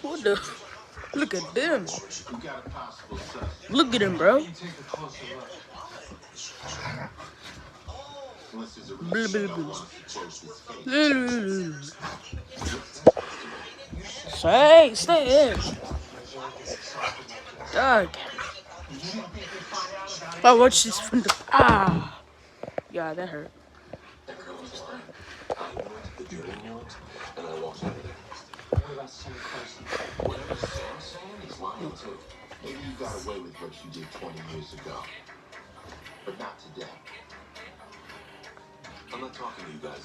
What the? Look at them. Look at him, bro. Blah, blah, blah. Stay in. Dog. I watched this from the yeah, that hurt. Maybe you got away with what you did 20 years ago, but not today. I'm not talking to you guys.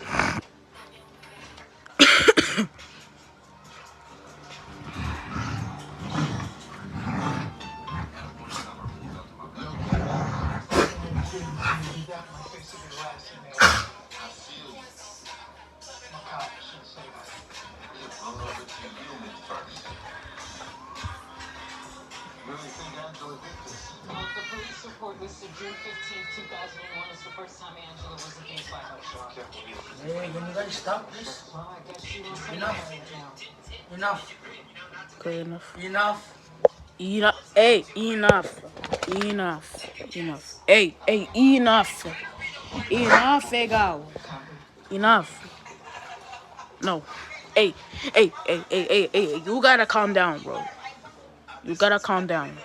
The police report listed June 15th, 2001 as the first time Angela was in case by her. Hey, can you guys stop this? Well, I guess she wants to Enough. Enough. Okay, enough. Enough. Enough. Hey, enough. Enough. Enough. Hey, enough. Enough, legal. Enough. No. Hey, you gotta calm down, bro. You gotta calm down.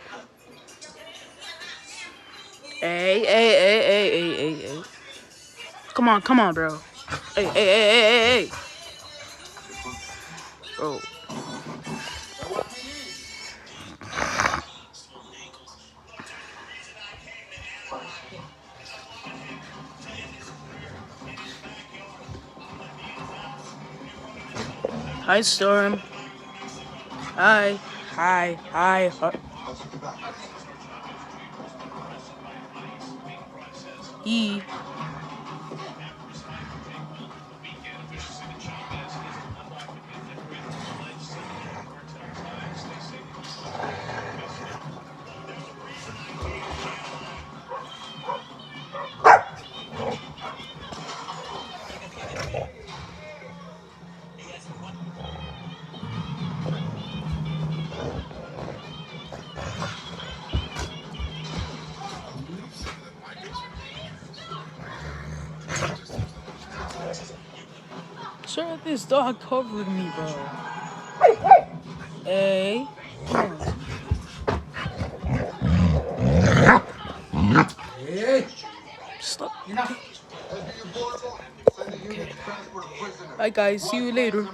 Hey. Come on, bro. Hey. Bro. Hi, Storm. Hi. E. Sure, this dog covered me, bro. Hey. Hey. Stop. Enough. Okay. Bye, guys. See you later.